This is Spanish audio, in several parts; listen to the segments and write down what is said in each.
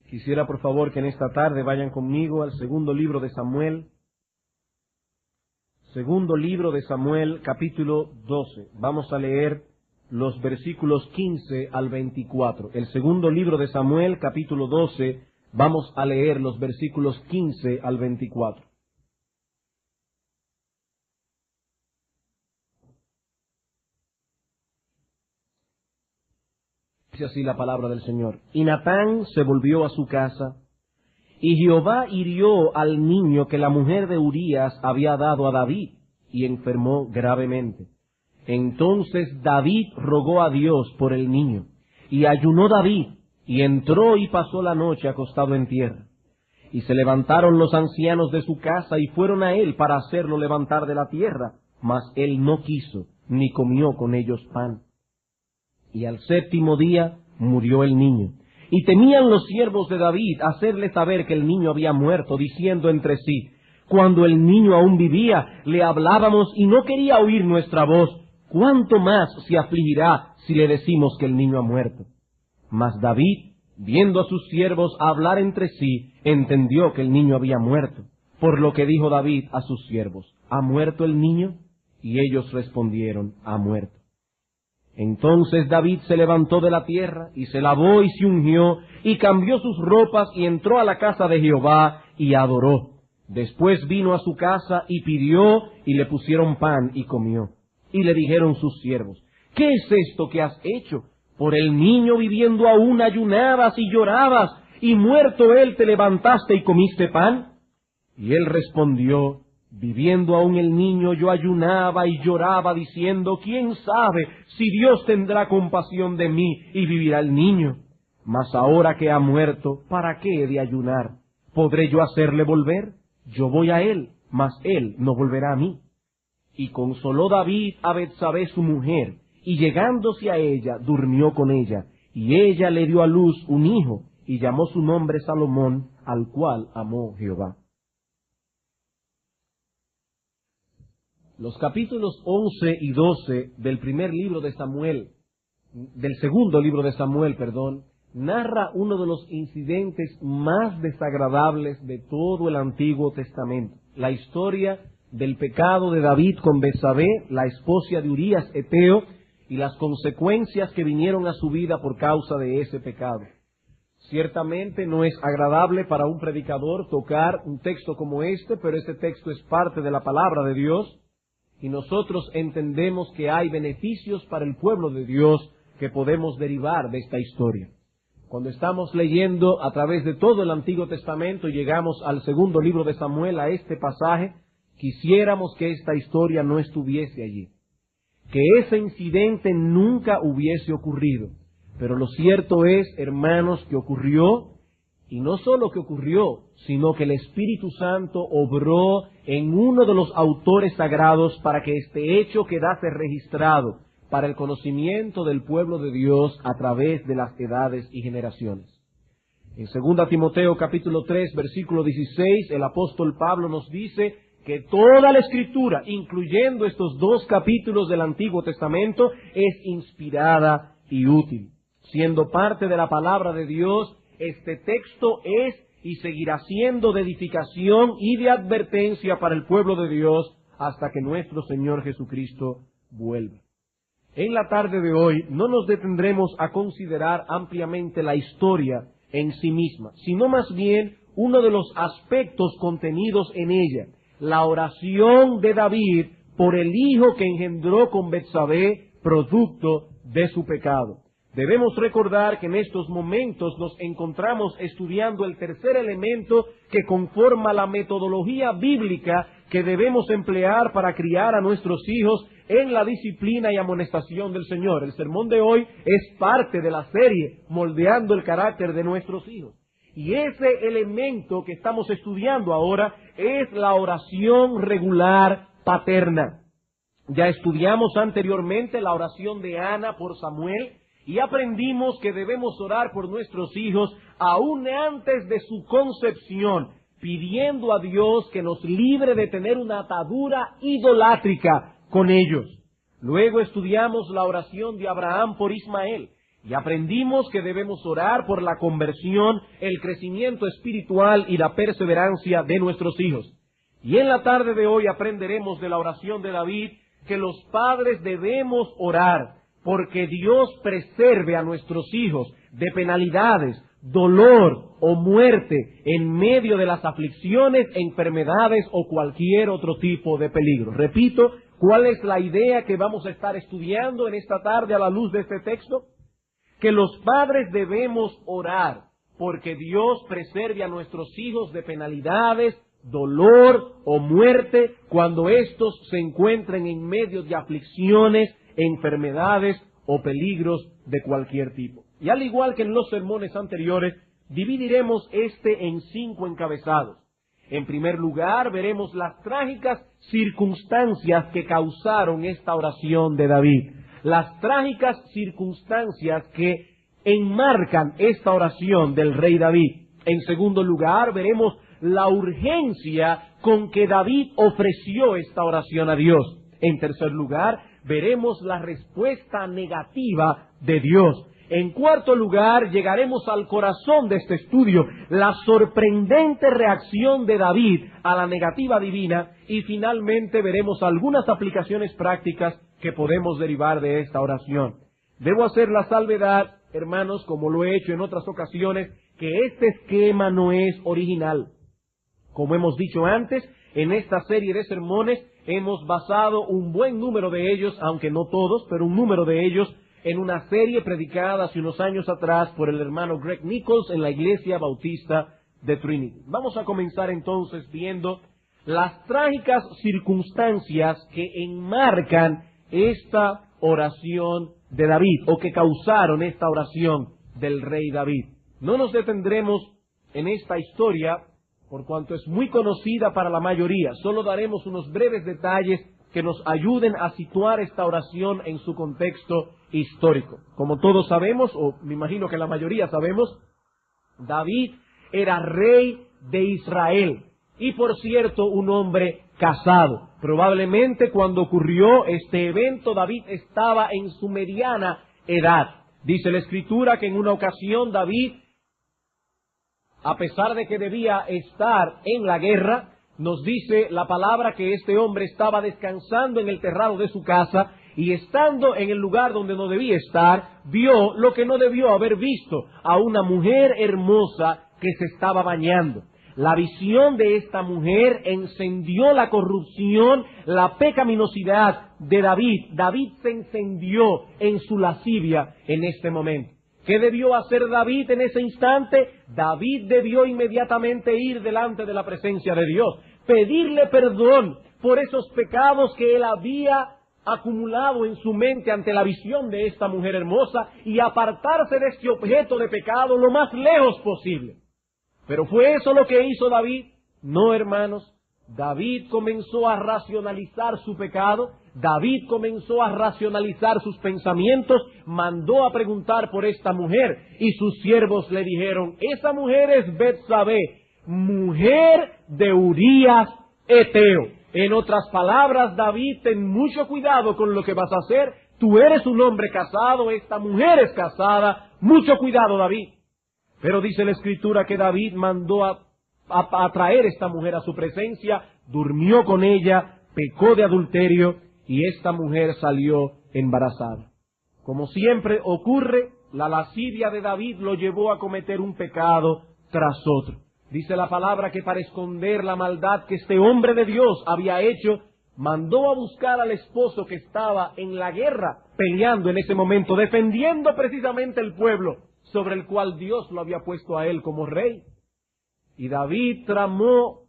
Quisiera por favor que en esta tarde vayan conmigo al segundo libro de Samuel. Segundo libro de Samuel, capítulo 12. Vamos a leer los versículos 15 al 24. El segundo libro de Samuel, capítulo 12, vamos a leer los versículos 15 al 24. Dice así la palabra del Señor. Y Natán se volvió a su casa, y Jehová hirió al niño que la mujer de Urías había dado a David, y enfermó gravemente. Entonces David rogó a Dios por el niño, y ayunó David, y entró y pasó la noche acostado en tierra. Y se levantaron los ancianos de su casa, y fueron a él para hacerlo levantar de la tierra, mas él no quiso, ni comió con ellos pan. Y al séptimo día murió el niño. Y temían los siervos de David hacerle saber que el niño había muerto, diciendo entre sí: cuando el niño aún vivía, le hablábamos y no quería oír nuestra voz. ¿Cuánto más se afligirá si le decimos que el niño ha muerto? Mas David, viendo a sus siervos hablar entre sí, entendió que el niño había muerto. Por lo que dijo David a sus siervos: ¿ha muerto el niño? Y ellos respondieron: ha muerto. Entonces David se levantó de la tierra, y se lavó y se ungió, y cambió sus ropas, y entró a la casa de Jehová, y adoró. Después vino a su casa, y pidió, y le pusieron pan, y comió. Y le dijeron sus siervos: ¿qué es esto que has hecho? Por el niño viviendo aún ayunabas y llorabas, y muerto él te levantaste y comiste pan. Y él respondió: viviendo aún el niño yo ayunaba y lloraba, diciendo: ¿quién sabe si Dios tendrá compasión de mí y vivirá el niño? Mas ahora que ha muerto, ¿para qué he de ayunar? ¿Podré yo hacerle volver? Yo voy a él, mas él no volverá a mí. Y consoló David a Betsabé su mujer, y llegándose a ella, durmió con ella, y ella le dio a luz un hijo, y llamó su nombre Salomón, al cual amó Jehová. Los capítulos 11 y 12 del primer libro de Samuel, del segundo libro de Samuel, narra uno de los incidentes más desagradables de todo el Antiguo Testamento. La historia del pecado de David con Betsabé, la esposa de Urías Eteo, y las consecuencias que vinieron a su vida por causa de ese pecado. Ciertamente no es agradable para un predicador tocar un texto como este, pero este texto es parte de la palabra de Dios. Y nosotros entendemos que hay beneficios para el pueblo de Dios que podemos derivar de esta historia. Cuando estamos leyendo a través de todo el Antiguo Testamento y llegamos al segundo libro de Samuel, a este pasaje, quisiéramos que esta historia no estuviese allí, que ese incidente nunca hubiese ocurrido. Pero lo cierto es, hermanos, que ocurrió. Y no solo que ocurrió, sino que el Espíritu Santo obró en uno de los autores sagrados para que este hecho quedase registrado para el conocimiento del pueblo de Dios a través de las edades y generaciones. En 2 Timoteo capítulo 3, versículo 16, el apóstol Pablo nos dice que toda la Escritura, incluyendo estos dos capítulos del Antiguo Testamento, es inspirada y útil. Siendo parte de la palabra de Dios, este texto es y seguirá siendo de edificación y de advertencia para el pueblo de Dios hasta que nuestro Señor Jesucristo vuelva. En la tarde de hoy no nos detendremos a considerar ampliamente la historia en sí misma, sino más bien uno de los aspectos contenidos en ella, la oración de David por el hijo que engendró con Betsabé, producto de su pecado. Debemos recordar que en estos momentos nos encontramos estudiando el tercer elemento que conforma la metodología bíblica que debemos emplear para criar a nuestros hijos en la disciplina y amonestación del Señor. El sermón de hoy es parte de la serie Moldeando el carácter de nuestros hijos. Y ese elemento que estamos estudiando ahora es la oración regular paterna. Ya estudiamos anteriormente la oración de Ana por Samuel, y aprendimos que debemos orar por nuestros hijos aún antes de su concepción, pidiendo a Dios que nos libre de tener una atadura idolátrica con ellos. Luego estudiamos la oración de Abraham por Ismael, Y aprendimos que debemos orar por la conversión, el crecimiento espiritual y la perseverancia de nuestros hijos. Y en la tarde de hoy aprenderemos de la oración de David que los padres debemos orar porque Dios preserve a nuestros hijos de penalidades, dolor o muerte en medio de las aflicciones, enfermedades o cualquier otro tipo de peligro. Repito, ¿cuál es la idea que vamos a estar estudiando en esta tarde a la luz de este texto? Que los padres debemos orar porque Dios preserve a nuestros hijos de penalidades, dolor o muerte cuando éstos se encuentren en medio de aflicciones, enfermedades o peligros de cualquier tipo. Y al igual que en los sermones anteriores, dividiremos en 5 encabezados. En primer lugar, veremos las trágicas circunstancias que causaron esta oración de David. Las trágicas circunstancias que enmarcan esta oración del rey David. En segundo lugar, veremos la urgencia con que David ofreció esta oración a Dios. En tercer lugar, veremos la respuesta negativa de Dios. En cuarto lugar, llegaremos al corazón de este estudio, la sorprendente reacción de David a la negativa divina, y finalmente veremos algunas aplicaciones prácticas que podemos derivar de esta oración. Debo hacer la salvedad, hermanos, como lo he hecho en otras ocasiones, que este esquema no es original. Como hemos dicho antes, en esta serie de sermones hemos basado un buen número de ellos, aunque no todos, pero un número de ellos, en una serie predicada hace unos años atrás por el hermano Greg Nichols en la Iglesia Bautista de Trinity. Vamos a comenzar entonces viendo las trágicas circunstancias que enmarcan esta oración de David, o que causaron esta oración del rey David. No nos detendremos en esta historia, por cuanto es muy conocida para la mayoría. Solo daremos unos breves detalles que nos ayuden a situar esta oración en su contexto histórico. Como todos sabemos, o me imagino que la mayoría sabemos, David era rey de Israel. Y por cierto, un hombre casado. Probablemente cuando ocurrió este evento, David estaba en su mediana edad. Dice la Escritura que en una ocasión David, a pesar de que debía estar en la guerra, nos dice la palabra que este hombre estaba descansando en el terrado de su casa, y estando en el lugar donde no debía estar, vio lo que no debió haber visto, a una mujer hermosa que se estaba bañando. La visión de esta mujer encendió la corrupción, la pecaminosidad de David. David se encendió en su lascivia en este momento. ¿Qué debió hacer David en ese instante? David debió inmediatamente ir delante de la presencia de Dios, pedirle perdón por esos pecados que él había acumulado en su mente ante la visión de esta mujer hermosa, y apartarse de este objeto de pecado lo más lejos posible. ¿Pero fue eso lo que hizo David? No, hermanos. David comenzó a racionalizar su pecado. David comenzó a racionalizar sus pensamientos. Mandó a preguntar por esta mujer. Y sus siervos le dijeron: esa mujer es Betsabé, mujer de Urías Eteo. En otras palabras, David, ten mucho cuidado con lo que vas a hacer. Tú eres un hombre casado, esta mujer es casada. Mucho cuidado, David. Pero dice la Escritura que David mandó a traer esta mujer a su presencia, durmió con ella, pecó de adulterio, y esta mujer salió embarazada. Como siempre ocurre, la lascivia de David lo llevó a cometer un pecado tras otro. Dice la palabra que para esconder la maldad que este hombre de Dios había hecho, mandó a buscar al esposo que estaba en la guerra, peleando en ese momento, defendiendo precisamente el pueblo sobre el cual Dios lo había puesto a él como rey. Y David tramó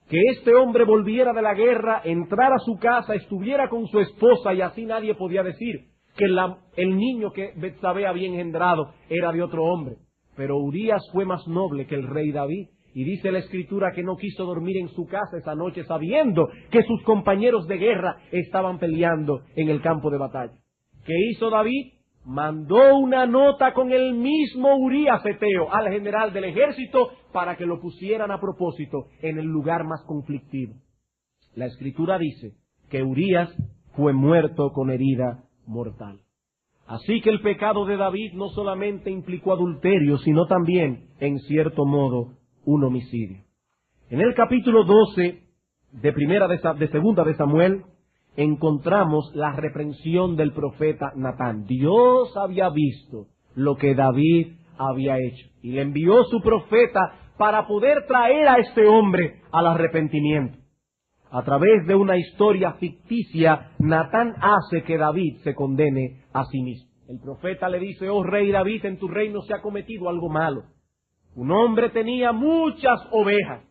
que este hombre volviera de la guerra, entrara a su casa, estuviera con su esposa, y así nadie podía decir que el niño que Betsabé había engendrado era de otro hombre. Pero Urías fue más noble que el rey David, y dice la Escritura que no quiso dormir en su casa esa noche sabiendo que sus compañeros de guerra estaban peleando en el campo de batalla. ¿Qué hizo David? Mandó una nota con el mismo Urías Eteo al general del ejército para que lo pusieran a propósito en el lugar más conflictivo. La Escritura dice que Urías fue muerto con herida mortal. Así que el pecado de David no solamente implicó adulterio, sino también, en cierto modo, un homicidio. En el capítulo 12 de segunda de Samuel, encontramos la reprensión del profeta Natán. Dios había visto lo que David había hecho y le envió su profeta para poder traer a este hombre al arrepentimiento. A través de una historia ficticia, Natán hace que David se condene a sí mismo. El profeta le dice: oh rey David, en tu reino se ha cometido algo malo. Un hombre tenía muchas ovejas,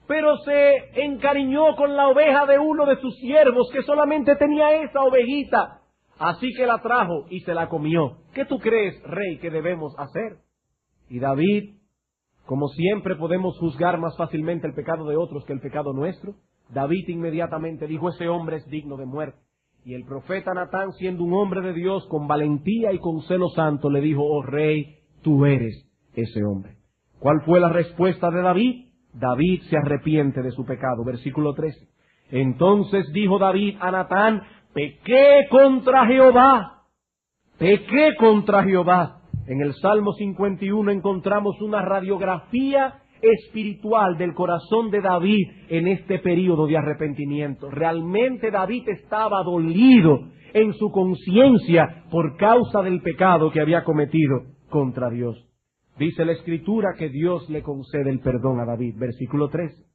pero se encariñó con la oveja de uno de sus siervos que solamente tenía esa ovejita. Así que la trajo y se la comió. ¿Qué tú crees, rey, que debemos hacer? Y David, como siempre podemos juzgar más fácilmente el pecado de otros que el pecado nuestro, David inmediatamente dijo: ese hombre es digno de muerte. Y el profeta Natán, siendo un hombre de Dios, con valentía y con celo santo, le dijo: oh rey, tú eres ese hombre. ¿Cuál fue la respuesta de David? David se arrepiente de su pecado. Versículo 13. Entonces dijo David a Natán: pequé contra Jehová. Pequé contra Jehová. En el Salmo 51 encontramos una radiografía espiritual del corazón de David en este período de arrepentimiento. Realmente David estaba dolido en su conciencia por causa del pecado que había cometido contra Dios. Dice la Escritura que Dios le concede el perdón a David. Versículo 13.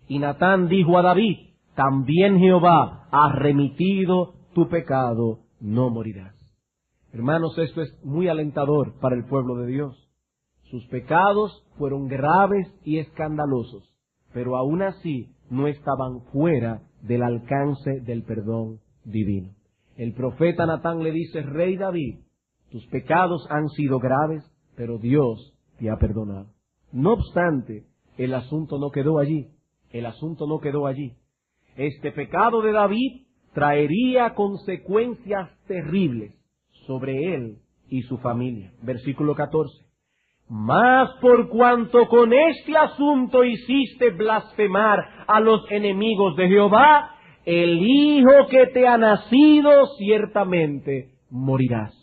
Y Natán dijo a David: también Jehová ha remitido tu pecado, no morirás. Hermanos, esto es muy alentador para el pueblo de Dios. Sus pecados fueron graves y escandalosos, pero aún así no estaban fuera del alcance del perdón divino. El profeta Natán le dice: rey David, tus pecados han sido graves, pero Dios te ha perdonado. No obstante, el asunto no quedó allí. El asunto no quedó allí. Este pecado de David traería consecuencias terribles sobre él y su familia. Versículo 14. Mas por cuanto con este asunto hiciste blasfemar a los enemigos de Jehová, el hijo que te ha nacido ciertamente morirás.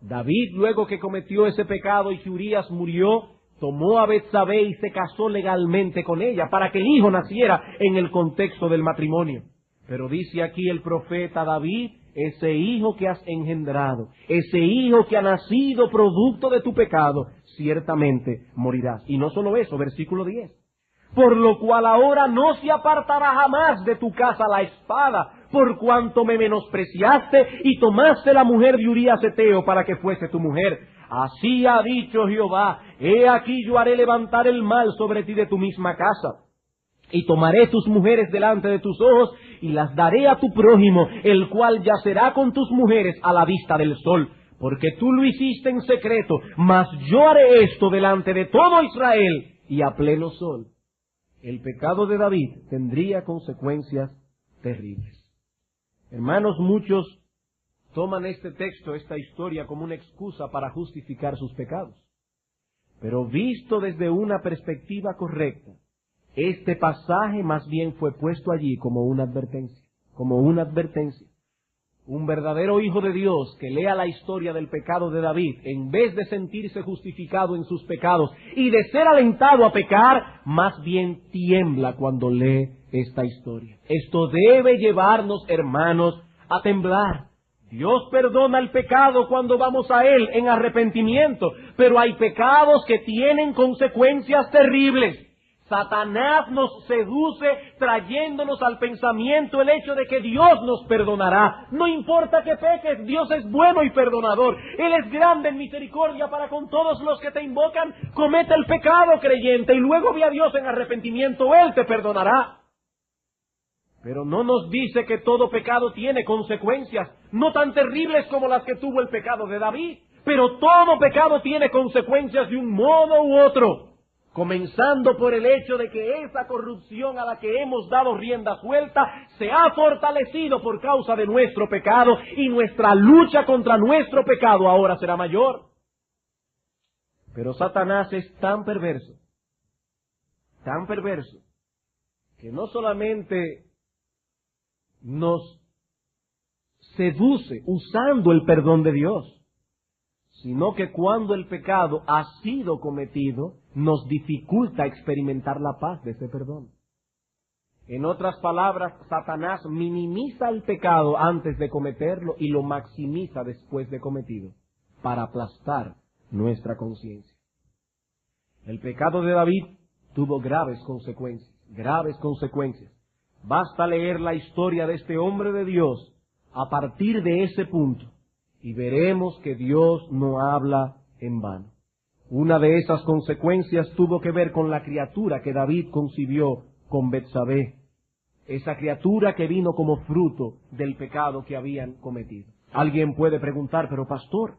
David, luego que cometió ese pecado y que Urías murió, tomó a Betsabé y se casó legalmente con ella para que el hijo naciera en el contexto del matrimonio. Pero dice aquí el profeta David: ese hijo que has engendrado, ese hijo que ha nacido producto de tu pecado, ciertamente morirás. Y no solo eso, versículo 10. Por lo cual ahora no se apartará jamás de tu casa la espada, por cuanto me menospreciaste y tomaste la mujer de Urías Eteo para que fuese tu mujer. Así ha dicho Jehová: he aquí yo haré levantar el mal sobre ti de tu misma casa. Y tomaré tus mujeres delante de tus ojos, y las daré a tu prójimo, el cual yacerá con tus mujeres a la vista del sol. Porque tú lo hiciste en secreto, mas yo haré esto delante de todo Israel, y a pleno sol. El pecado de David tendría consecuencias terribles. Hermanos, muchos toman este texto, esta historia, como una excusa para justificar sus pecados. Pero visto desde una perspectiva correcta, este pasaje más bien fue puesto allí como una advertencia, Un verdadero hijo de Dios que lea la historia del pecado de David, en vez de sentirse justificado en sus pecados y de ser alentado a pecar, más bien tiembla cuando lee esta historia. Esto debe llevarnos, hermanos, a temblar. Dios perdona el pecado cuando vamos a Él en arrepentimiento, pero hay pecados que tienen consecuencias terribles. Satanás nos seduce trayéndonos al pensamiento el hecho de que Dios nos perdonará. No importa que peques, Dios es bueno y perdonador. Él es grande en misericordia para con todos los que te invocan. Comete el pecado, creyente, y luego ve a Dios en arrepentimiento. Él te perdonará. Pero no nos dice que todo pecado tiene consecuencias, no tan terribles como las que tuvo el pecado de David. Pero todo pecado tiene consecuencias de un modo u otro. Comenzando por el hecho de que esa corrupción a la que hemos dado rienda suelta se ha fortalecido por causa de nuestro pecado, y nuestra lucha contra nuestro pecado ahora será mayor. Pero Satanás es tan perverso, que no solamente nos seduce usando el perdón de Dios, sino que cuando el pecado ha sido cometido, nos dificulta experimentar la paz de ese perdón. En otras palabras, Satanás minimiza el pecado antes de cometerlo y lo maximiza después de cometido, para aplastar nuestra conciencia. El pecado de David tuvo graves consecuencias. Basta leer la historia de este hombre de Dios a partir de ese punto y veremos que Dios no habla en vano. Una de esas consecuencias tuvo que ver con la criatura que David concibió con Betsabé, esa criatura que vino como fruto del pecado que habían cometido. Alguien puede preguntar, pero pastor,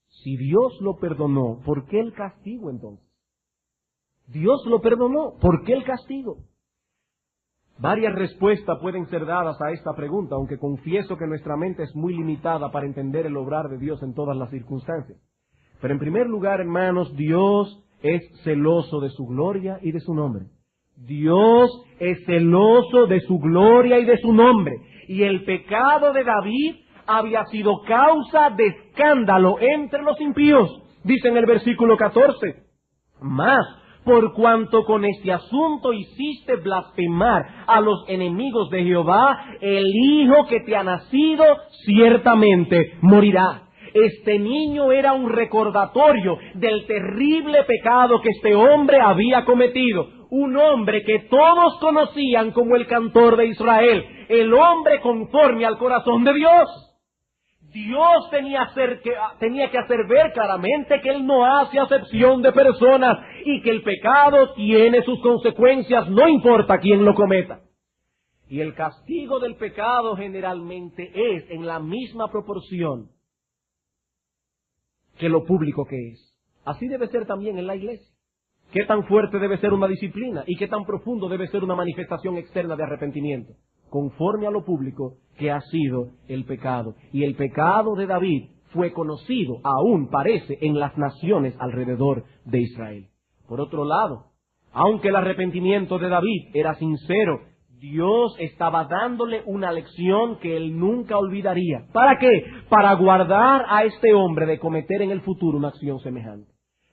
si Dios lo perdonó, ¿por qué el castigo entonces? Dios lo perdonó, ¿por qué el castigo? Varias respuestas pueden ser dadas a esta pregunta, aunque confieso que nuestra mente es muy limitada para entender el obrar de Dios en todas las circunstancias. Pero en primer lugar, hermanos, Dios es celoso de su gloria y de su nombre. Dios es celoso de su gloria y de su nombre. Y el pecado de David había sido causa de escándalo entre los impíos. Dice en el versículo 14, más por cuanto con este asunto hiciste blasfemar a los enemigos de Jehová, el hijo que te ha nacido ciertamente morirá. Este niño era un recordatorio del terrible pecado que este hombre había cometido. Un hombre que todos conocían como el cantor de Israel, el hombre conforme al corazón de Dios. Dios tenía que hacer ver claramente que Él no hace acepción de personas y que el pecado tiene sus consecuencias, no importa quién lo cometa. Y el castigo del pecado generalmente es en la misma proporción que lo público que es. Así debe ser también en la iglesia. ¿Qué tan fuerte debe ser una disciplina y qué tan profundo debe ser una manifestación externa de arrepentimiento? Conforme a lo público que ha sido el pecado. Y el pecado de David fue conocido, aún parece, en las naciones alrededor de Israel. Por otro lado, aunque el arrepentimiento de David era sincero, Dios estaba dándole una lección que él nunca olvidaría. ¿Para qué? Para guardar a este hombre de cometer en el futuro una acción semejante.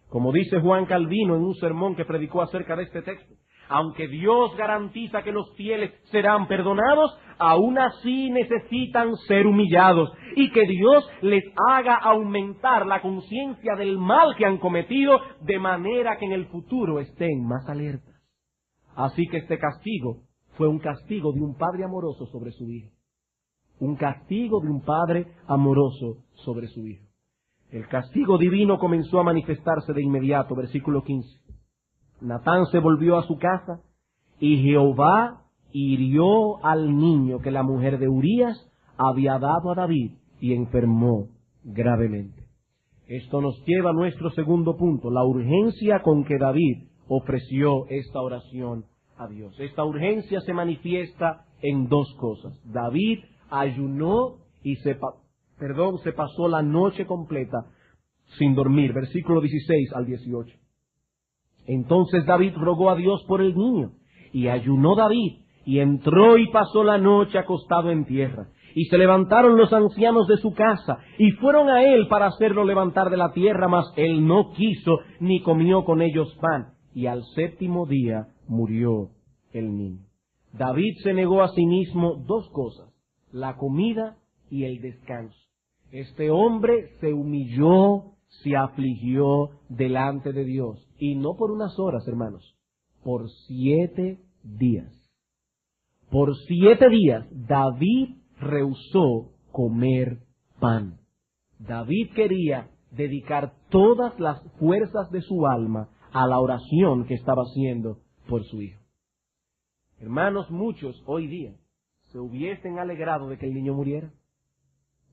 Como dice Juan Calvino en un sermón que predicó acerca de este texto, aunque Dios garantiza que los fieles serán perdonados, aún así necesitan ser humillados y que Dios les haga aumentar la conciencia del mal que han cometido de manera que en el futuro estén más alertas. Así que este castigo fue un castigo de un padre amoroso sobre su hijo. Un castigo de un padre amoroso sobre su hijo. El castigo divino comenzó a manifestarse de inmediato, versículo 15. Natán se volvió a su casa y Jehová hirió al niño que la mujer de Urías había dado a David y enfermó gravemente. Esto nos lleva a nuestro segundo punto, la urgencia con que David ofreció esta oración a Dios. Esta urgencia se manifiesta en dos cosas. David ayunó y se pasó la noche completa sin dormir. Versículo 16 al 18. Entonces David rogó a Dios por el niño, y ayunó David, y entró y pasó la noche acostado en tierra. Y se levantaron los ancianos de su casa, y fueron a él para hacerlo levantar de la tierra, mas él no quiso, ni comió con ellos pan. Y al séptimo día murió el niño. David se negó a sí mismo dos cosas, la comida y el descanso. Este hombre se humilló, se afligió delante de Dios. Y no por unas horas, hermanos, por 7 días. Por 7 días David rehusó comer pan. David quería dedicar todas las fuerzas de su alma a la oración que estaba haciendo por su hijo. Hermanos, muchos hoy día se hubiesen alegrado de que el niño muriera.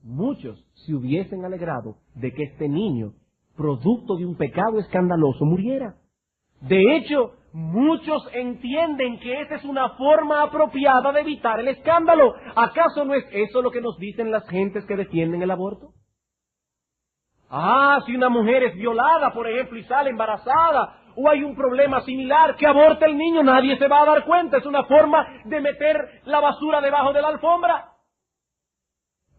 Muchos se hubiesen alegrado de que este niño, producto de un pecado escandaloso, muriera. De hecho, muchos entienden que esa es una forma apropiada de evitar el escándalo. ¿Acaso no es eso lo que nos dicen las gentes que defienden el aborto? Si una mujer es violada, por ejemplo, y sale embarazada, o hay un problema similar, que aborte el niño, nadie se va a dar cuenta. Es una forma de meter la basura debajo de la alfombra.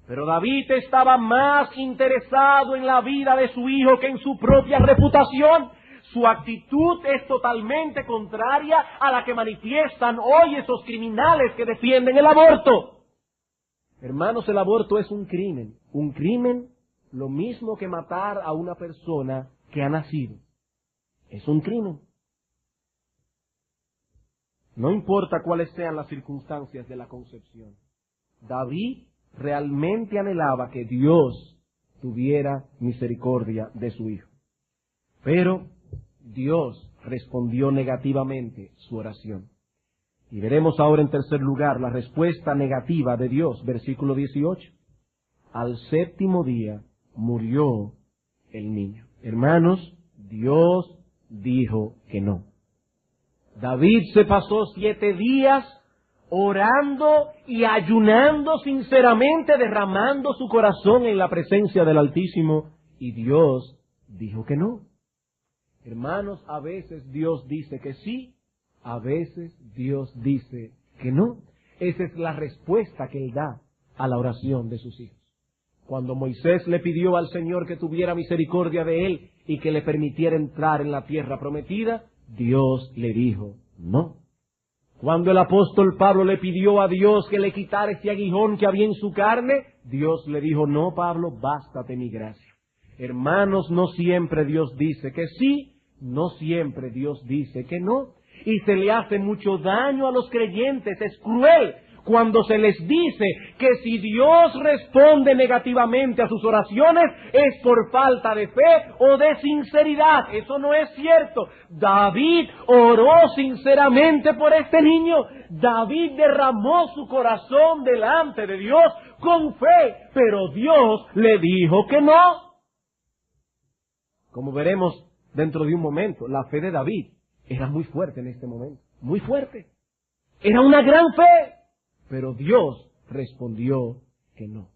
Pero David estaba más interesado en la vida de su hijo que en su propia reputación. Su actitud es totalmente contraria a la que manifiestan hoy esos criminales que defienden el aborto. Hermanos, el aborto es un crimen. Un crimen lo mismo que matar a una persona que ha nacido. Es un crimen. No importa cuáles sean las circunstancias de la concepción. David realmente anhelaba que Dios tuviera misericordia de su hijo. Pero Dios respondió negativamente su oración. Y veremos ahora en tercer lugar la respuesta negativa de Dios, versículo 18. Al séptimo día murió el niño. Hermanos, Dios dijo que no. David se pasó 7 días orando y ayunando sinceramente, derramando su corazón en la presencia del Altísimo, y Dios dijo que no. Hermanos, a veces Dios dice que sí, a veces Dios dice que no. Esa es la respuesta que Él da a la oración de sus hijos. Cuando Moisés le pidió al Señor que tuviera misericordia de él y que le permitiera entrar en la tierra prometida, Dios le dijo no. Cuando el apóstol Pablo le pidió a Dios que le quitara ese aguijón que había en su carne, Dios le dijo, no, Pablo, bástate mi gracia. Hermanos, no siempre Dios dice que sí, no siempre Dios dice que no. Y se le hace mucho daño a los creyentes, es cruel cuando se les dice que si Dios responde negativamente a sus oraciones es por falta de fe o de sinceridad. Eso no es cierto. David oró sinceramente por este niño. David derramó su corazón delante de Dios con fe, pero Dios le dijo que no. Como veremos dentro de un momento, la fe de David era muy fuerte en este momento, muy fuerte. Era una gran fe. Pero Dios respondió que no.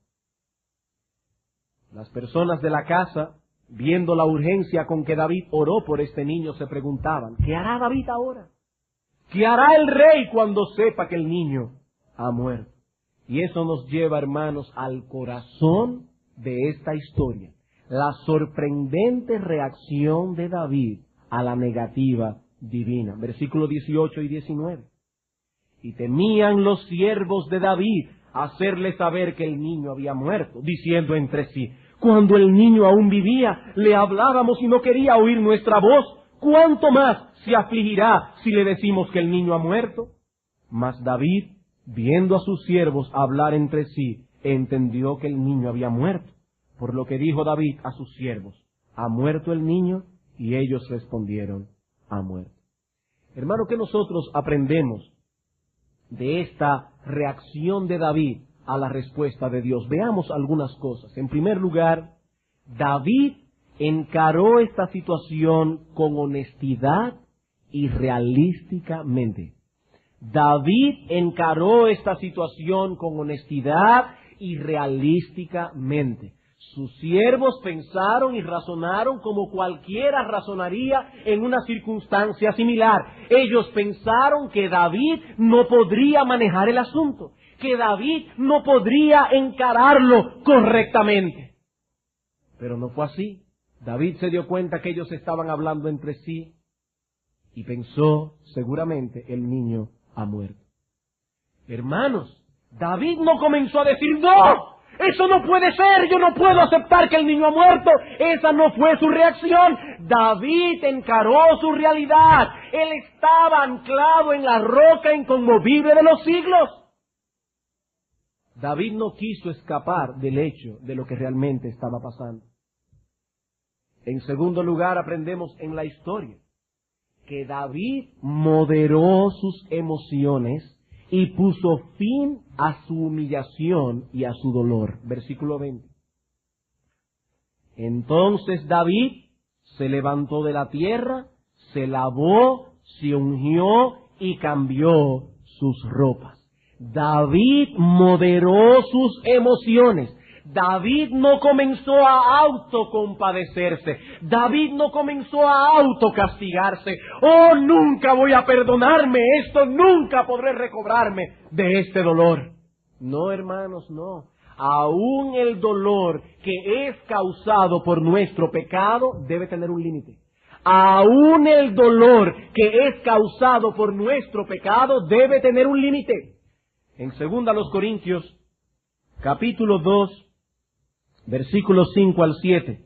Las personas de la casa, viendo la urgencia con que David oró por este niño, se preguntaban, ¿qué hará David ahora? ¿Qué hará el rey cuando sepa que el niño ha muerto? Y eso nos lleva, hermanos, al corazón de esta historia. La sorprendente reacción de David a la negativa divina. Versículos 18 y 19. Y temían los siervos de David hacerle saber que el niño había muerto, diciendo entre sí, cuando el niño aún vivía, le hablábamos y no quería oír nuestra voz, ¿cuánto más se afligirá si le decimos que el niño ha muerto? Mas David, viendo a sus siervos hablar entre sí, entendió que el niño había muerto, por lo que dijo David a sus siervos, ¿ha muerto el niño? Y ellos respondieron, ha muerto. Hermano, ¿qué nosotros aprendemos de esta reacción de David a la respuesta de Dios? Veamos algunas cosas. En primer lugar, David encaró esta situación con honestidad y realísticamente. David encaró esta situación con honestidad y realísticamente. Sus siervos pensaron y razonaron como cualquiera razonaría en una circunstancia similar. Ellos pensaron que David no podría manejar el asunto, que David no podría encararlo correctamente. Pero no fue así. David se dio cuenta que ellos estaban hablando entre sí y pensó, seguramente el niño ha muerto. Hermanos, David no comenzó a decir, ¡no! ¡Eso no puede ser! ¡Yo no puedo aceptar que el niño ha muerto! Esa no fue su reacción. David encaró su realidad. Él estaba anclado en la roca inconmovible de los siglos. David no quiso escapar del hecho de lo que realmente estaba pasando. En segundo lugar, aprendemos en la historia que David moderó sus emociones y puso fin a su humillación y a su dolor. Versículo 20. Entonces David se levantó de la tierra, se lavó, se ungió y cambió sus ropas. David moderó sus emociones. David no comenzó a autocompadecerse. David no comenzó a autocastigarse. Oh, nunca voy a perdonarme esto, nunca podré recobrarme de este dolor. No, hermanos, no. Aún el dolor que es causado por nuestro pecado debe tener un límite. Aún el dolor que es causado por nuestro pecado debe tener un límite. En 2 Corintios, capítulo 2, versículos 5 al 7,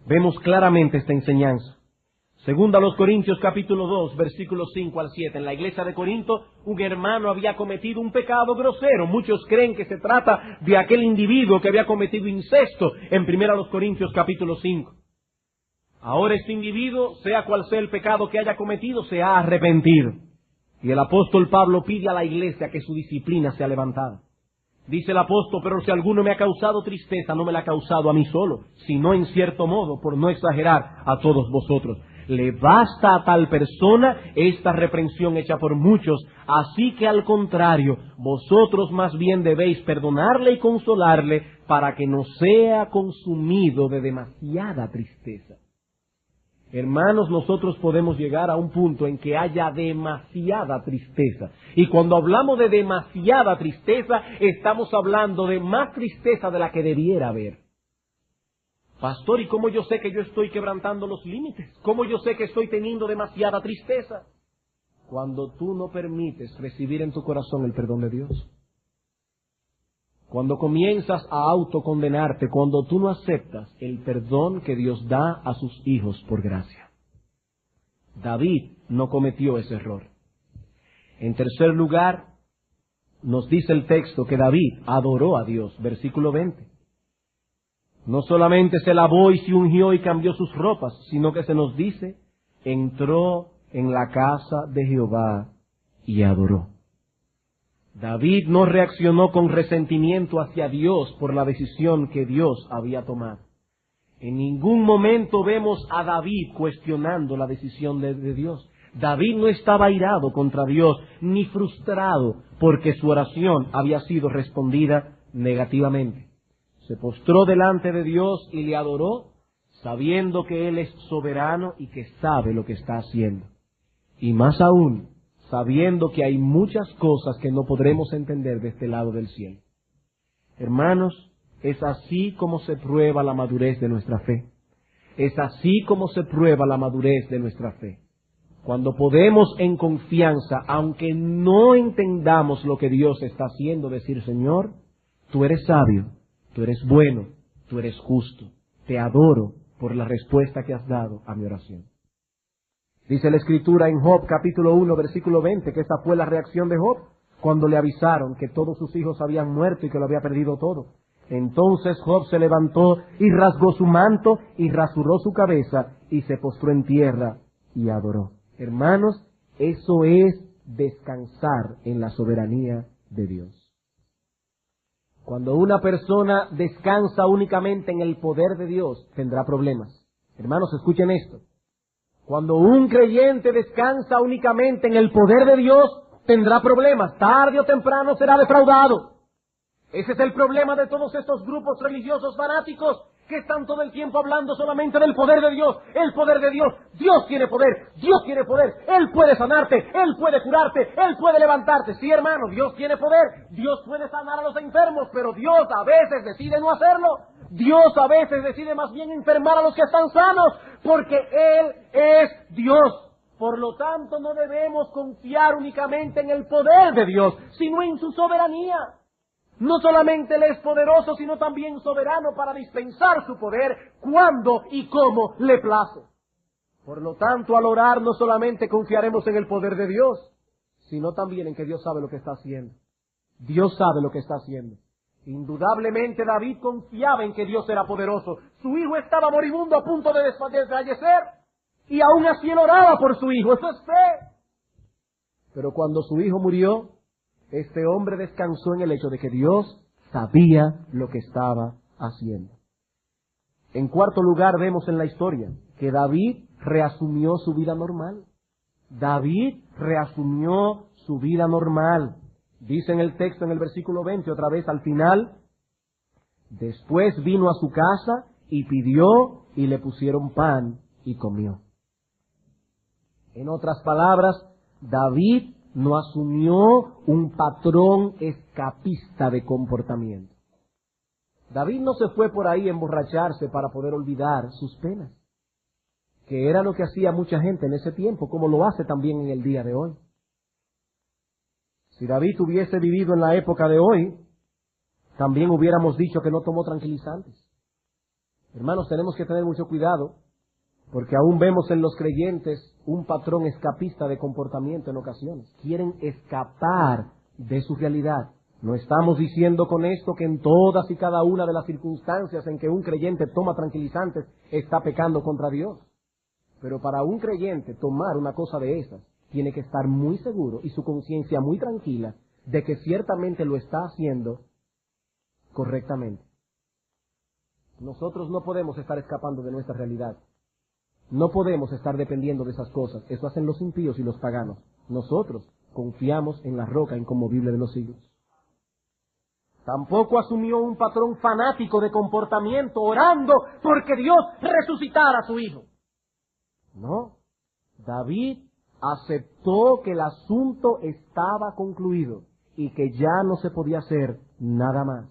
vemos claramente esta enseñanza. 2 Corintios, capítulo 2, versículos 5 al 7. En la iglesia de Corinto, un hermano había cometido un pecado grosero. Muchos creen que se trata de aquel individuo que había cometido incesto en 1 Corintios, capítulo 5. Ahora este individuo, sea cual sea el pecado que haya cometido, se ha arrepentido. Y el apóstol Pablo pide a la iglesia que su disciplina sea levantada. Dice el apóstol: pero si alguno me ha causado tristeza, no me la ha causado a mí solo, sino en cierto modo, por no exagerar, a todos vosotros. Le basta a tal persona esta reprensión hecha por muchos, así que al contrario, vosotros más bien debéis perdonarle y consolarle, para que no sea consumido de demasiada tristeza. Hermanos, nosotros podemos llegar a un punto en que haya demasiada tristeza. Y cuando hablamos de demasiada tristeza, estamos hablando de más tristeza de la que debiera haber. Pastor, ¿y cómo yo sé que yo estoy quebrantando los límites? ¿Cómo yo sé que estoy teniendo demasiada tristeza? Cuando tú no permites recibir en tu corazón el perdón de Dios. Cuando comienzas a autocondenarte, cuando tú no aceptas el perdón que Dios da a sus hijos por gracia. David no cometió ese error. En tercer lugar, nos dice el texto que David adoró a Dios, versículo 20. No solamente se lavó y se ungió y cambió sus ropas, sino que se nos dice, entró en la casa de Jehová y adoró. David no reaccionó con resentimiento hacia Dios por la decisión que Dios había tomado. En ningún momento vemos a David cuestionando la decisión de Dios. David no estaba airado contra Dios, ni frustrado porque su oración había sido respondida negativamente. Se postró delante de Dios y le adoró, sabiendo que Él es soberano y que sabe lo que está haciendo. Y más aún, sabiendo que hay muchas cosas que no podremos entender de este lado del cielo. Hermanos, es así como se prueba la madurez de nuestra fe. Es así como se prueba la madurez de nuestra fe. Cuando podemos en confianza, aunque no entendamos lo que Dios está haciendo, decir: Señor, tú eres sabio, tú eres bueno, tú eres justo. Te adoro por la respuesta que has dado a mi oración. Dice la Escritura en Job capítulo 1 versículo 20 que esta fue la reacción de Job cuando le avisaron que todos sus hijos habían muerto y que lo había perdido todo. Entonces Job se levantó y rasgó su manto y rasuró su cabeza y se postró en tierra y adoró. Hermanos, eso es descansar en la soberanía de Dios. Cuando una persona descansa únicamente en el poder de Dios, tendrá problemas. Hermanos, escuchen esto. Cuando un creyente descansa únicamente en el poder de Dios, tendrá problemas. Tarde o temprano será defraudado. Ese es el problema de todos estos grupos religiosos fanáticos que están todo el tiempo hablando solamente del poder de Dios. El poder de Dios. Dios tiene poder. Dios tiene poder. Él puede sanarte. Él puede curarte. Él puede levantarte. Sí, hermano, Dios tiene poder. Dios puede sanar a los enfermos, pero Dios a veces decide no hacerlo. Dios a veces decide más bien enfermar a los que están sanos, porque Él es Dios. Por lo tanto, no debemos confiar únicamente en el poder de Dios, sino en su soberanía. No solamente Él es poderoso, sino también soberano para dispensar su poder cuando y como le place. Por lo tanto, al orar no solamente confiaremos en el poder de Dios, sino también en que Dios sabe lo que está haciendo. Dios sabe lo que está haciendo. Indudablemente David confiaba en que Dios era poderoso. Su hijo estaba moribundo a punto de desfallecer y aún así él oraba por su hijo. Eso es fe. Pero cuando su hijo murió, este hombre descansó en el hecho de que Dios sabía lo que estaba haciendo. En cuarto lugar, vemos en la historia que David reasumió su vida normal. David reasumió su vida normal. Dice en el texto, en el versículo 20, otra vez al final: después vino a su casa y pidió y le pusieron pan y comió. En otras palabras, David no asumió un patrón escapista de comportamiento. David no se fue por ahí a emborracharse para poder olvidar sus penas, que era lo que hacía mucha gente en ese tiempo, como lo hace también en el día de hoy. Si David hubiese vivido en la época de hoy, también hubiéramos dicho que no tomó tranquilizantes. Hermanos, tenemos que tener mucho cuidado, porque aún vemos en los creyentes un patrón escapista de comportamiento en ocasiones. Quieren escapar de su realidad. No estamos diciendo con esto que en todas y cada una de las circunstancias en que un creyente toma tranquilizantes está pecando contra Dios. Pero para un creyente tomar una cosa de esas, tiene que estar muy seguro y su conciencia muy tranquila de que ciertamente lo está haciendo correctamente. Nosotros no podemos estar escapando de nuestra realidad. No podemos estar dependiendo de esas cosas. Eso hacen los impíos y los paganos. Nosotros confiamos en la roca inconmovible de los siglos. Tampoco asumió un patrón fanático de comportamiento, orando porque Dios resucitara a su hijo. No. David aceptó que el asunto estaba concluido y que ya no se podía hacer nada más.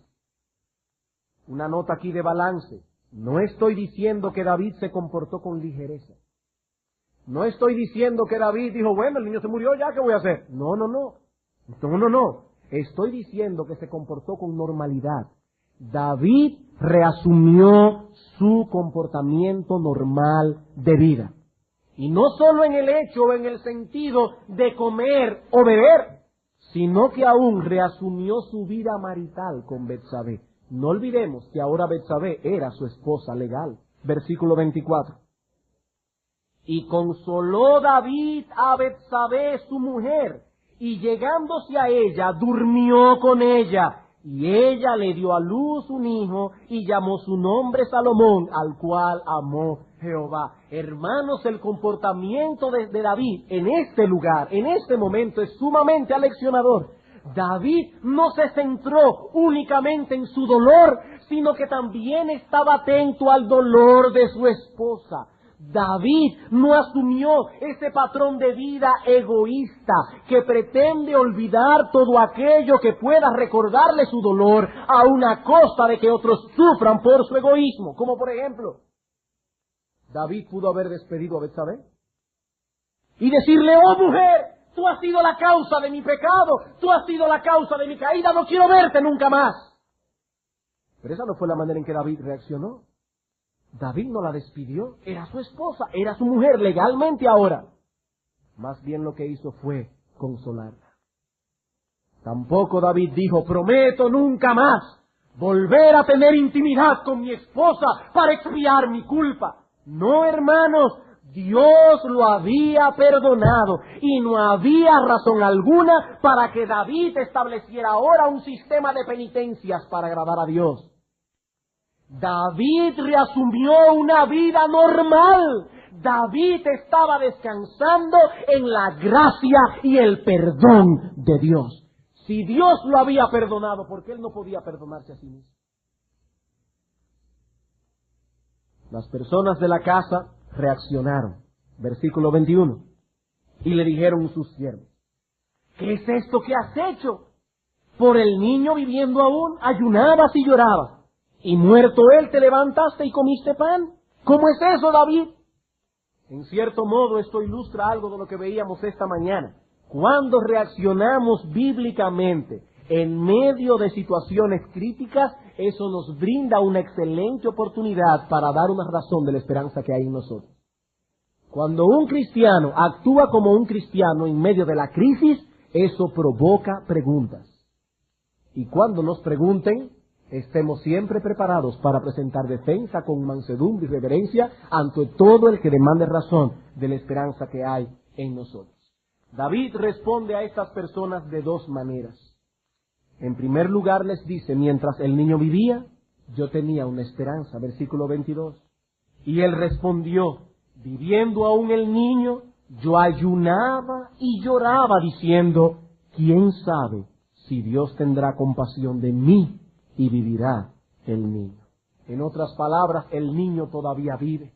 Una nota aquí de balance. No estoy diciendo que David se comportó con ligereza. No estoy diciendo que David dijo, bueno, el niño se murió, ya, ¿qué voy a hacer? No. Estoy diciendo que se comportó con normalidad. David reasumió su comportamiento normal de vida. Y no solo en el hecho o en el sentido de comer o beber, sino que aún reasumió su vida marital con Betsabé. No olvidemos que ahora Betsabé era su esposa legal. Versículo 24. Y consoló David a Betsabé, su mujer, y llegándose a ella, durmió con ella. Y ella le dio a luz un hijo y llamó su nombre Salomón, al cual amó Jehová. Hermanos, el comportamiento de David en este lugar, en este momento, es sumamente aleccionador. David no se centró únicamente en su dolor, sino que también estaba atento al dolor de su esposa. David no asumió ese patrón de vida egoísta que pretende olvidar todo aquello que pueda recordarle su dolor a una costa de que otros sufran por su egoísmo. Como por ejemplo, David pudo haber despedido a Betsabé y decirle, oh mujer, tú has sido la causa de mi pecado, tú has sido la causa de mi caída, no quiero verte nunca más. Pero esa no fue la manera en que David reaccionó. David no la despidió, era su esposa, era su mujer legalmente ahora. Más bien lo que hizo fue consolarla. Tampoco David dijo, prometo nunca más volver a tener intimidad con mi esposa para expiar mi culpa. No, hermanos, Dios lo había perdonado y no había razón alguna para que David estableciera ahora un sistema de penitencias para agradar a Dios. David reasumió una vida normal. David estaba descansando en la gracia y el perdón de Dios. Si Dios lo había perdonado, ¿por qué él no podía perdonarse a sí mismo? Las personas de la casa reaccionaron. Versículo 21. Y le dijeron sus siervos, ¿qué es esto que has hecho? Por el niño viviendo aún, ayunabas y llorabas. Y muerto él, te levantaste y comiste pan. ¿Cómo es eso, David? En cierto modo, esto ilustra algo de lo que veíamos esta mañana. Cuando reaccionamos bíblicamente en medio de situaciones críticas, eso nos brinda una excelente oportunidad para dar una razón de la esperanza que hay en nosotros. Cuando un cristiano actúa como un cristiano en medio de la crisis, eso provoca preguntas. Y cuando nos pregunten, estemos siempre preparados para presentar defensa con mansedumbre y reverencia ante todo el que demande razón de la esperanza que hay en nosotros. David responde a estas personas de dos maneras. En primer lugar les dice, mientras el niño vivía, yo tenía una esperanza, versículo 22. Y él respondió, viviendo aún el niño, yo ayunaba y lloraba diciendo, ¿quién sabe si Dios tendrá compasión de mí y vivirá el niño? En otras palabras, el niño todavía vive.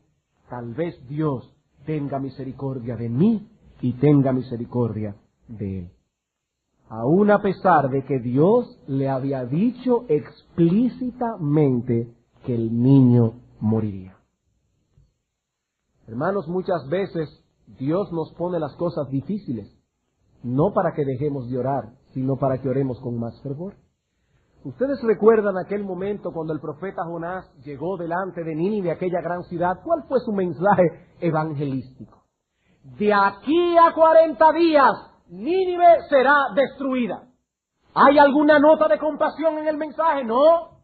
Tal vez Dios tenga misericordia de mí y tenga misericordia de él. aun a pesar de que Dios le había dicho explícitamente que el niño moriría. Hermanos, muchas veces Dios nos pone las cosas difíciles, no para que dejemos de orar, sino para que oremos con más fervor. Ustedes recuerdan aquel momento cuando el profeta Jonás llegó delante de Nínive, aquella gran ciudad. ¿Cuál fue su mensaje evangelístico? De aquí a 40 días, Nínive será destruida. ¿Hay alguna nota de compasión en el mensaje? No.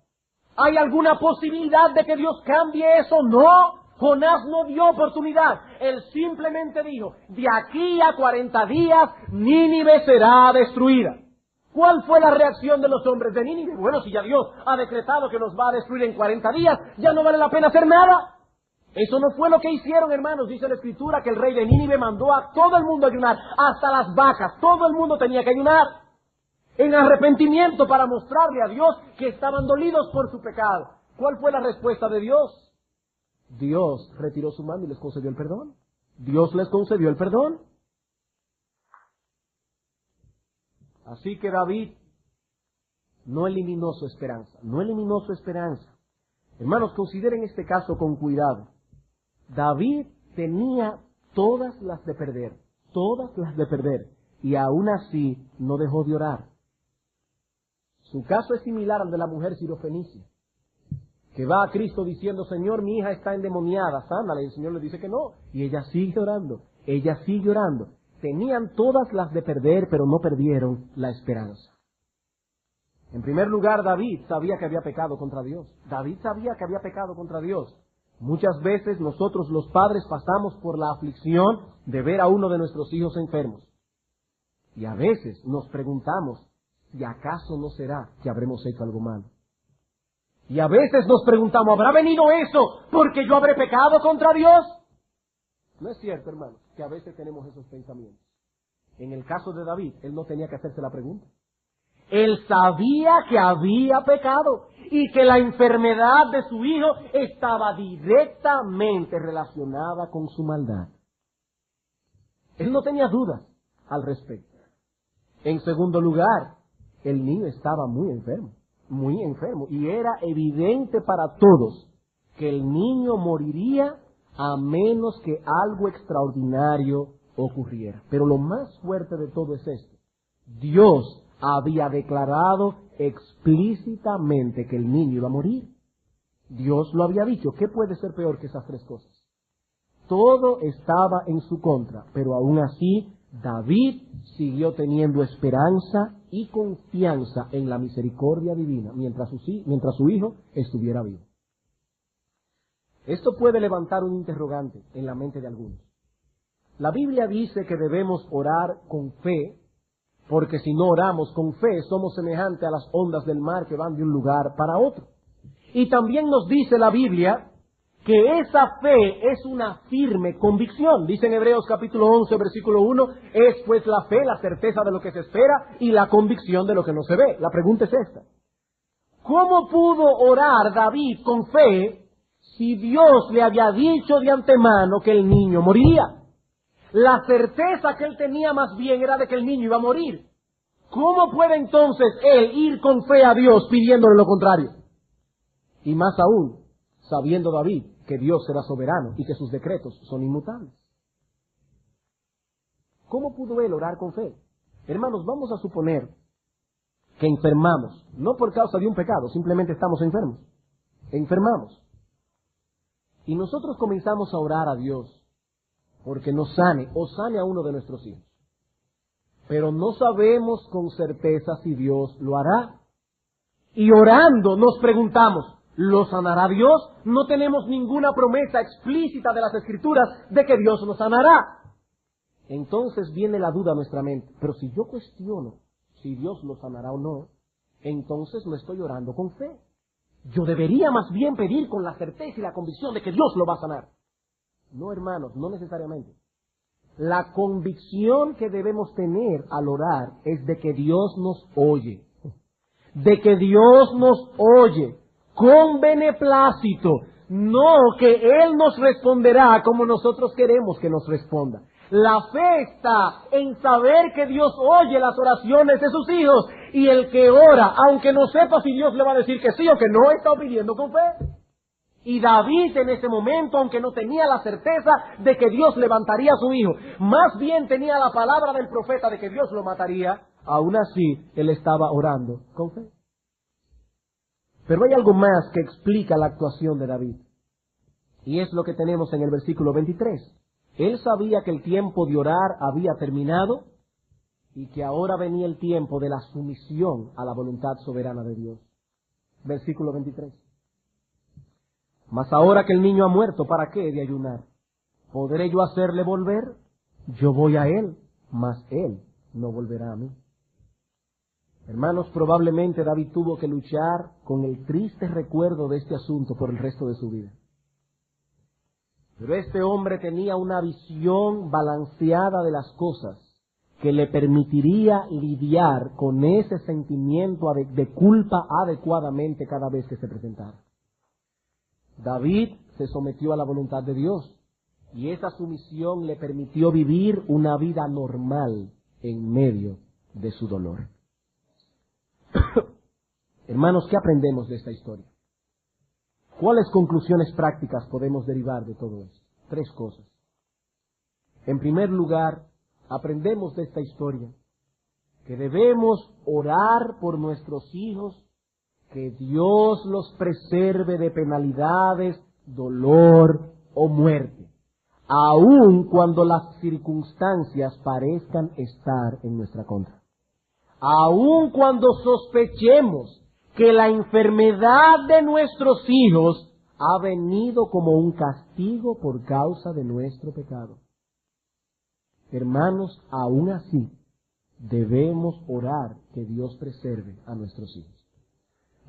¿Hay alguna posibilidad de que Dios cambie eso? No. Jonás no dio oportunidad. Él simplemente dijo, de aquí a 40 días, Nínive será destruida. ¿Cuál fue la reacción de los hombres de Nínive? Bueno, si ya Dios ha decretado que nos va a destruir en 40 días, ya no vale la pena hacer nada. Eso no fue lo que hicieron, hermanos. Dice la Escritura que el rey de Nínive mandó a todo el mundo a ayunar, hasta las vacas. Todo el mundo tenía que ayunar en arrepentimiento para mostrarle a Dios que estaban dolidos por su pecado. ¿Cuál fue la respuesta de Dios? Dios retiró su mano y les concedió el perdón. Dios les concedió el perdón. Así que David no eliminó su esperanza. No eliminó su esperanza. Hermanos, consideren este caso con cuidado. David tenía todas las de perder. Todas las de perder. Y aún así no dejó de orar. Su caso es similar al de la mujer sirofenicia, que va a Cristo diciendo, Señor, mi hija está endemoniada, sánala. Y el Señor le dice que no. Y ella sigue orando. Ella sigue orando. Tenían todas las de perder, pero no perdieron la esperanza. En primer lugar, David sabía que había pecado contra Dios. David sabía que había pecado contra Dios. Muchas veces nosotros los padres pasamos por la aflicción de ver a uno de nuestros hijos enfermos. Y a veces nos preguntamos, si acaso no será que habremos hecho algo malo. Y a veces nos preguntamos, ¿habrá venido eso porque yo habré pecado contra Dios? No es cierto, hermano, que a veces tenemos esos pensamientos. En el caso de David, él no tenía que hacerse la pregunta. Él sabía que había pecado y que la enfermedad de su hijo estaba directamente relacionada con su maldad. Él no tenía dudas al respecto. En segundo lugar, el niño estaba muy enfermo, y era evidente para todos que el niño moriría a menos que algo extraordinario ocurriera. Pero lo más fuerte de todo es esto. Dios había declarado explícitamente que el niño iba a morir. Dios lo había dicho. ¿Qué puede ser peor que esas tres cosas? Todo estaba en su contra, pero aún así David siguió teniendo esperanza y confianza en la misericordia divina mientras su hijo estuviera vivo. Esto puede levantar un interrogante en la mente de algunos. La Biblia dice que debemos orar con fe, porque si no oramos con fe, somos semejantes a las ondas del mar que van de un lugar para otro. Y también nos dice la Biblia que esa fe es una firme convicción. Dice en Hebreos capítulo 11, versículo 1, es pues la fe, la certeza de lo que se espera y la convicción de lo que no se ve. La pregunta es esta. ¿Cómo pudo orar David con fe si Dios le había dicho de antemano que el niño moriría? La certeza que él tenía más bien era de que el niño iba a morir. ¿Cómo puede entonces él ir con fe a Dios pidiéndole lo contrario? Y más aún, sabiendo David que Dios era soberano y que sus decretos son inmutables. ¿Cómo pudo él orar con fe? Hermanos, vamos a suponer que enfermamos, no por causa de un pecado, simplemente estamos enfermos. Enfermamos. Y nosotros comenzamos a orar a Dios porque nos sane o sane a uno de nuestros hijos. Pero no sabemos con certeza si Dios lo hará. Y orando nos preguntamos, ¿lo sanará Dios? No tenemos ninguna promesa explícita de las Escrituras de que Dios lo sanará. Entonces viene la duda a nuestra mente. Pero si yo cuestiono si Dios lo sanará o no, entonces no estoy orando con fe. Yo debería más bien pedir con la certeza y la convicción de que Dios lo va a sanar. No, hermanos, no necesariamente. La convicción que debemos tener al orar es de que Dios nos oye. De que Dios nos oye con beneplácito. No que Él nos responderá como nosotros queremos que nos responda. La fe está en saber que Dios oye las oraciones de sus hijos, y el que ora, aunque no sepa si Dios le va a decir que sí o que no, está pidiendo con fe. Y David en ese momento, aunque no tenía la certeza de que Dios levantaría a su hijo, más bien tenía la palabra del profeta de que Dios lo mataría, aún así él estaba orando con fe. Pero hay algo más que explica la actuación de David, y es lo que tenemos en el versículo 23. Él sabía que el tiempo de orar había terminado y que ahora venía el tiempo de la sumisión a la voluntad soberana de Dios. Versículo 23. Mas ahora que el niño ha muerto, ¿para qué he de ayunar? ¿Podré yo hacerle volver? Yo voy a él, mas él no volverá a mí. Hermanos, probablemente David tuvo que luchar con el triste recuerdo de este asunto por el resto de su vida. Pero este hombre tenía una visión balanceada de las cosas que le permitiría lidiar con ese sentimiento de culpa adecuadamente cada vez que se presentara. David se sometió a la voluntad de Dios, y esa sumisión le permitió vivir una vida normal en medio de su dolor. Hermanos, ¿qué aprendemos de esta historia? ¿Cuáles conclusiones prácticas podemos derivar de todo esto? 3 cosas. En primer lugar, aprendemos de esta historia que debemos orar por nuestros hijos, que Dios los preserve de penalidades, dolor o muerte, aun cuando las circunstancias parezcan estar en nuestra contra. Aun cuando sospechemos que la enfermedad de nuestros hijos ha venido como un castigo por causa de nuestro pecado. Hermanos, aun así debemos orar que Dios preserve a nuestros hijos.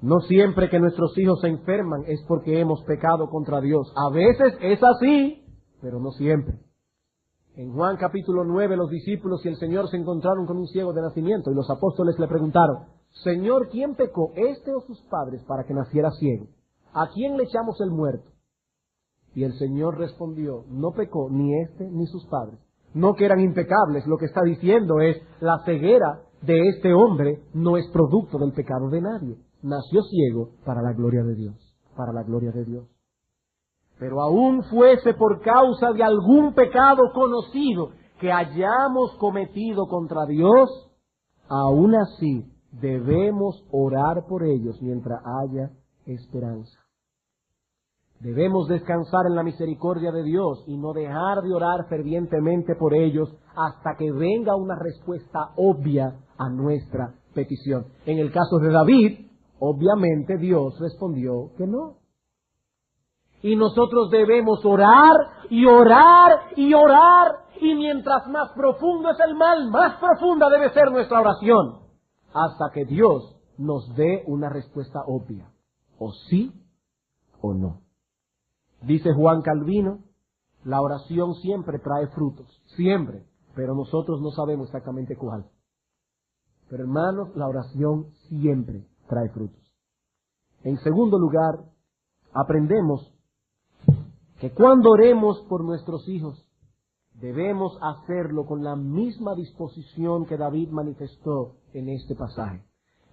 No siempre que nuestros hijos se enferman es porque hemos pecado contra Dios. A veces es así, pero no siempre. En Juan capítulo 9, los discípulos y el Señor se encontraron con un ciego de nacimiento, y los apóstoles le preguntaron: Señor, ¿quién pecó, este o sus padres, para que naciera ciego? ¿A quién le echamos el muerto? Y el Señor respondió: no pecó ni este ni sus padres. No que eran impecables, lo que está diciendo es: la ceguera de este hombre no es producto del pecado de nadie. Nació ciego para la gloria de Dios, para la gloria de Dios. Pero aún fuese por causa de algún pecado conocido que hayamos cometido contra Dios, aún así debemos orar por ellos mientras haya esperanza. Debemos descansar en la misericordia de Dios y no dejar de orar fervientemente por ellos hasta que venga una respuesta obvia a nuestra petición. En el caso de David, obviamente Dios respondió que no. Y nosotros debemos orar y orar y orar, y mientras más profundo es el mal, más profunda debe ser nuestra oración, hasta que Dios nos dé una respuesta obvia, o sí o no. Dice Juan Calvino: la oración siempre trae frutos, siempre, pero nosotros no sabemos exactamente cuál. Pero hermanos, la oración siempre trae frutos. En segundo lugar, aprendemos que cuando oremos por nuestros hijos, debemos hacerlo con la misma disposición que David manifestó en este pasaje.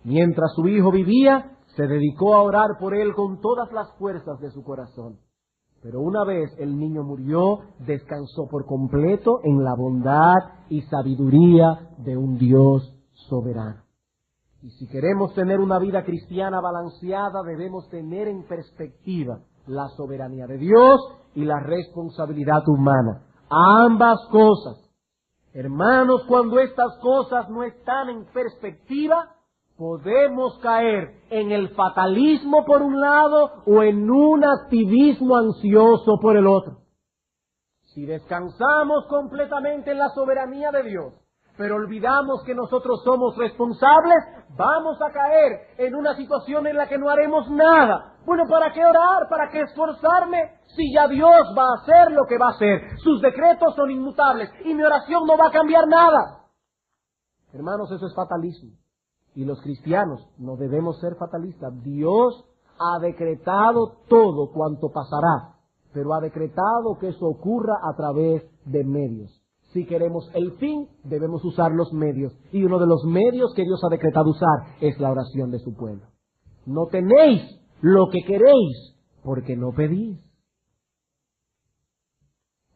Mientras su hijo vivía, se dedicó a orar por él con todas las fuerzas de su corazón. Pero una vez el niño murió, descansó por completo en la bondad y sabiduría de un Dios soberano. Y si queremos tener una vida cristiana balanceada, debemos tener en perspectiva la soberanía de Dios y la responsabilidad humana. Ambas cosas. Hermanos, cuando estas cosas no están en perspectiva, podemos caer en el fatalismo por un lado o en un activismo ansioso por el otro. Si descansamos completamente en la soberanía de Dios, pero olvidamos que nosotros somos responsables, vamos a caer en una situación en la que no haremos nada. Bueno, ¿para qué orar? ¿Para qué esforzarme? Si ya Dios va a hacer lo que va a hacer. Sus decretos son inmutables y mi oración no va a cambiar nada. Hermanos, eso es fatalismo. Y los cristianos no debemos ser fatalistas. Dios ha decretado todo cuanto pasará, pero ha decretado que eso ocurra a través de medios. Si queremos el fin, debemos usar los medios. Y uno de los medios que Dios ha decretado usar es la oración de su pueblo. No tenéis lo que queréis, porque no pedís.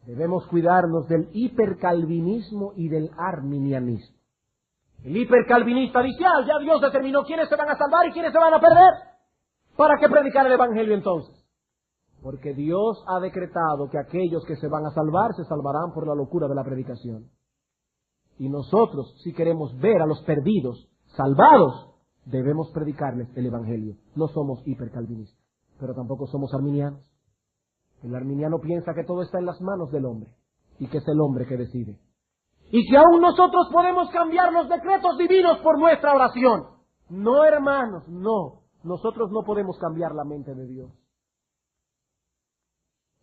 Debemos cuidarnos del hipercalvinismo y del arminianismo. El hipercalvinista dice, ya Dios determinó quiénes se van a salvar y quiénes se van a perder. ¿Para qué predicar el Evangelio entonces? Porque Dios ha decretado que aquellos que se van a salvar se salvarán por la locura de la predicación. Y nosotros, si queremos ver a los perdidos salvados, debemos predicarles el Evangelio. No somos hipercalvinistas, pero tampoco somos arminianos. El arminiano piensa que todo está en las manos del hombre y que es el hombre que decide. Y que aún nosotros podemos cambiar los decretos divinos por nuestra oración. No, hermanos, no. Nosotros no podemos cambiar la mente de Dios.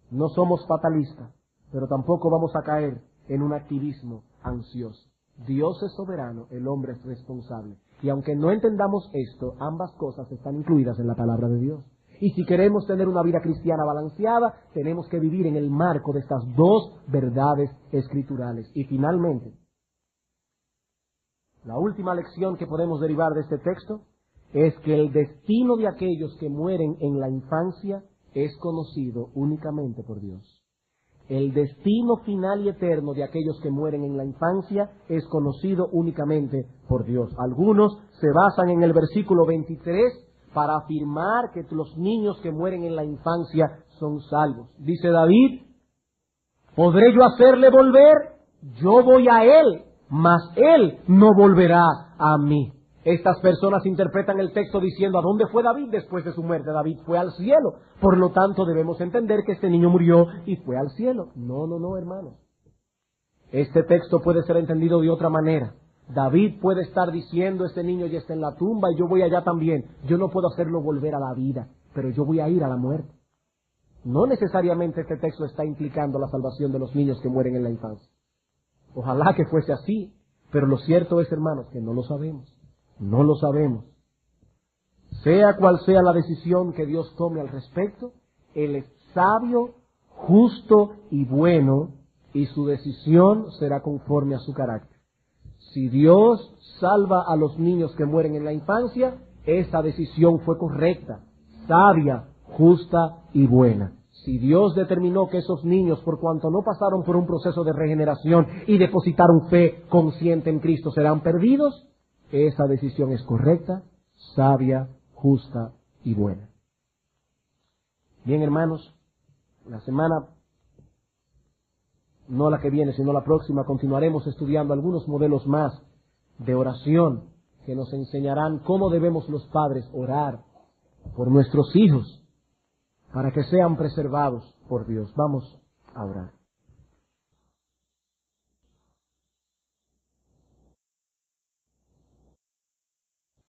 No somos fatalistas, pero tampoco vamos a caer en un activismo ansioso. Dios es soberano, el hombre es responsable. Y aunque no entendamos esto, ambas cosas están incluidas en la palabra de Dios. Y si queremos tener una vida cristiana balanceada, tenemos que vivir en el marco de estas dos verdades escriturales. Y finalmente, la última lección que podemos derivar de este texto es que el destino de aquellos que mueren en la infancia es conocido únicamente por Dios. El destino final y eterno de aquellos que mueren en la infancia es conocido únicamente por Dios. Algunos se basan en el versículo 23 para afirmar que los niños que mueren en la infancia son salvos. Dice David, ¿podré yo hacerle volver? Yo voy a él, mas él no volverá a mí. Estas personas interpretan el texto diciendo, ¿a dónde fue David después de su muerte? David fue al cielo. Por lo tanto, debemos entender que este niño murió y fue al cielo. No, hermanos. Este texto puede ser entendido de otra manera. David puede estar diciendo, este niño ya está en la tumba y yo voy allá también. Yo no puedo hacerlo volver a la vida, pero yo voy a ir a la muerte. No necesariamente este texto está implicando la salvación de los niños que mueren en la infancia. Ojalá que fuese así, pero lo cierto es, hermanos, que no lo sabemos. No lo sabemos. Sea cual sea la decisión que Dios tome al respecto, Él es sabio, justo y bueno, y su decisión será conforme a su carácter. Si Dios salva a los niños que mueren en la infancia, esa decisión fue correcta, sabia, justa y buena. Si Dios determinó que esos niños, por cuanto no pasaron por un proceso de regeneración y depositaron fe consciente en Cristo, serán perdidos, esa decisión es correcta, sabia, justa y buena. Bien, hermanos, la semana, no la que viene, sino la próxima, continuaremos estudiando algunos modelos más de oración que nos enseñarán cómo debemos los padres orar por nuestros hijos para que sean preservados por Dios. Vamos a orar.